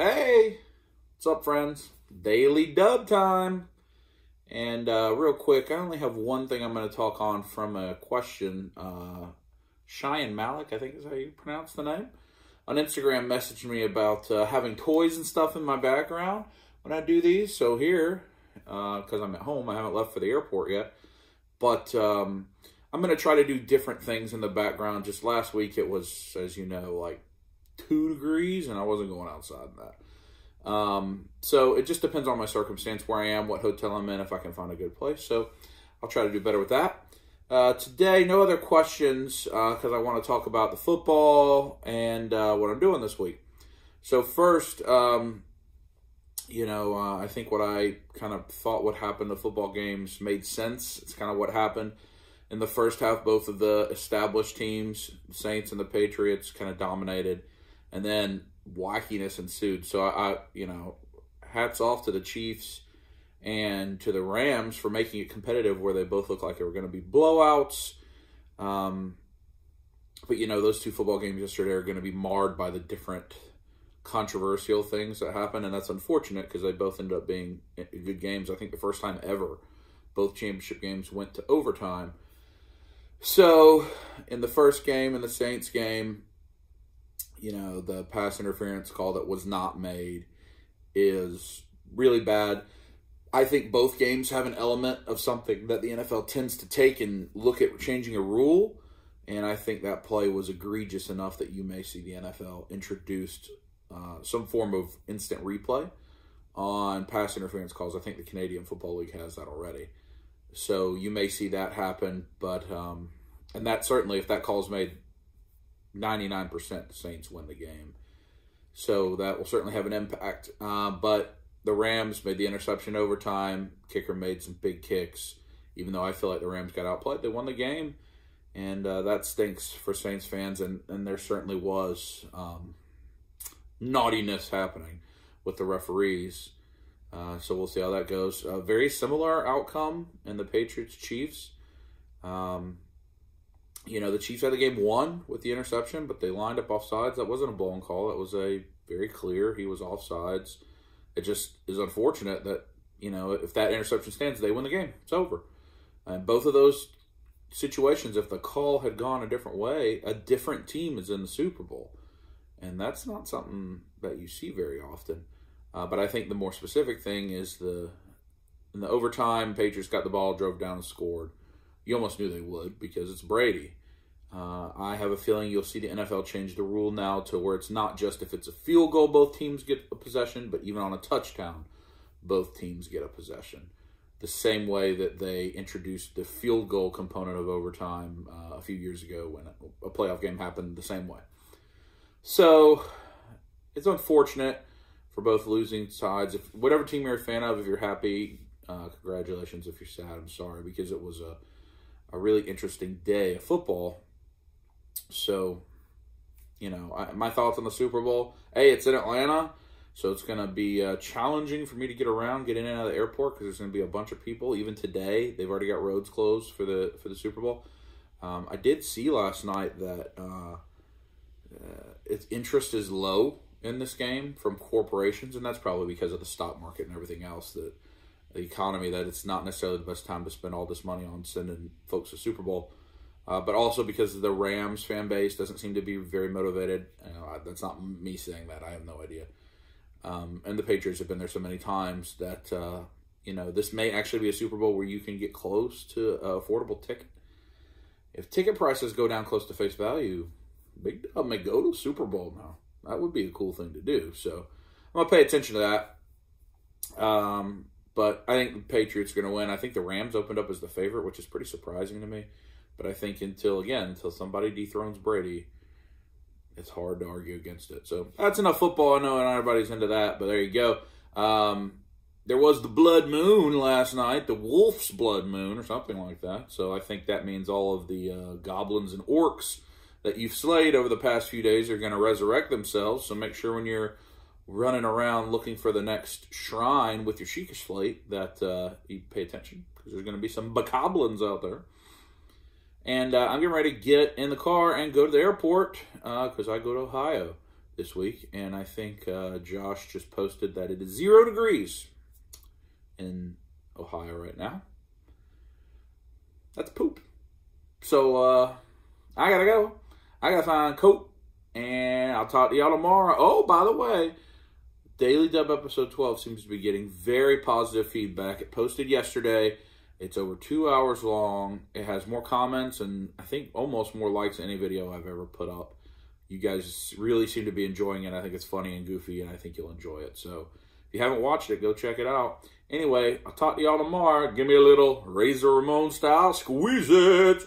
Hey, what's up, friends? Daily dub time. And real quick, I only have one thing I'm going to talk on from a question. Cheyenne Malik, I think is how you pronounce the name, on Instagram messaged me about having toys and stuff in my background when I do these. So here, because I'm at home, I haven't left for the airport yet. But I'm going to try to do different things in the background. Just last week, it was, as you know, like 2 degrees, and I wasn't going outside in that. So it just depends on my circumstance, where I am, what hotel I'm in, if I can find a good place. So I'll try to do better with that. Today, no other questions, because I want to talk about the football and what I'm doing this week. So first, I think what I kind of thought would happen to football games made sense. It's kind of what happened. In the first half, both of the established teams, the Saints and the Patriots, kind of dominated. And then wackiness ensued. So, hats off to the Chiefs and to the Rams for making it competitive, where they both looked like they were going to be blowouts. But, those two football games yesterday are going to be marred by the different controversial things that happened. And that's unfortunate because they both ended up being good games. I think the first time ever both championship games went to overtime. So, in the first game, in the Saints game, the pass interference call that was not made is really bad. I think both games have an element of something that the NFL tends to take and look at changing a rule. And I think that play was egregious enough that you may see the NFL introduced some form of instant replay on pass interference calls. I think the Canadian Football League has that already. So you may see that happen, but and that certainly, if that call is made, 99% the Saints win the game. So that will certainly have an impact. But the Rams made the interception overtime. Kicker made some big kicks. Even though I feel like the Rams got outplayed, they won the game, and that stinks for Saints fans. And there certainly was naughtiness happening with the referees. So we'll see how that goes. Very similar outcome in the Patriots-Chiefs. The Chiefs had the game won with the interception, but they lined up offsides. That wasn't a blown call. That was a very clear, he was offsides. It just is unfortunate that, if that interception stands, they win the game. It's over. And both of those situations, if the call had gone a different way, a different team is in the Super Bowl. And that's not something that you see very often. But I think the more specific thing is in the overtime, Patriots got the ball, drove down and scored. You almost knew they would because it's Brady. I have a feeling you'll see the NFL change the rule now to where it's not just if it's a field goal, both teams get a possession, but even on a touchdown, both teams get a possession. The same way that they introduced the field goal component of overtime a few years ago when a playoff game happened the same way. So it's unfortunate for both losing sides. If whatever team you're a fan of, if you're happy, congratulations. If you're sad, I'm sorry, because it was a really interesting day of football. So, my thoughts on the Super Bowl. Hey, it's in Atlanta, so it's going to be challenging for me to get around, get in and out of the airport, because there's going to be a bunch of people. Even today, they've already got roads closed for the Super Bowl. I did see last night that its interest is low in this game from corporations, and that's probably because of the stock market and everything else, that the economy, that it's not necessarily the best time to spend all this money on sending folks to Super Bowl. But also because the Rams fan base doesn't seem to be very motivated. That's not me saying that. I have no idea. And the Patriots have been there so many times that, this may actually be a Super Bowl where you can get close to an affordable ticket. If ticket prices go down close to face value, Big Dub may go to the Super Bowl now. That would be a cool thing to do. So I'm going to pay attention to that. But I think the Patriots are going to win. I think the Rams opened up as the favorite, which is pretty surprising to me. But I think until somebody dethrones Brady, it's hard to argue against it. So that's enough football. I know not everybody's into that, but there you go. There was the blood moon last night, the wolf's blood moon or something like that. So I think that means all of the goblins and orcs that you've slayed over the past few days are going to resurrect themselves. So make sure when you're running around looking for the next shrine with your Sheikah slate that you pay attention, because there's going to be some bokoblins out there. And I'm getting ready to get in the car and go to the airport because I go to Ohio this week, and I think Josh just posted that it is 0 degrees in Ohio right now. That's poop. So, I gotta go. I gotta find Cope, and I'll talk to y'all tomorrow. Oh, by the way, Daily Dub episode 12 seems to be getting very positive feedback. It posted yesterday. It's over 2 hours long. It has more comments and I think almost more likes than any video I've ever put up. You guys really seem to be enjoying it. I think it's funny and goofy, and I think you'll enjoy it. So if you haven't watched it, go check it out. Anyway, I'll talk to y'all tomorrow. Give me a little Razor Ramon style. Squeeze it.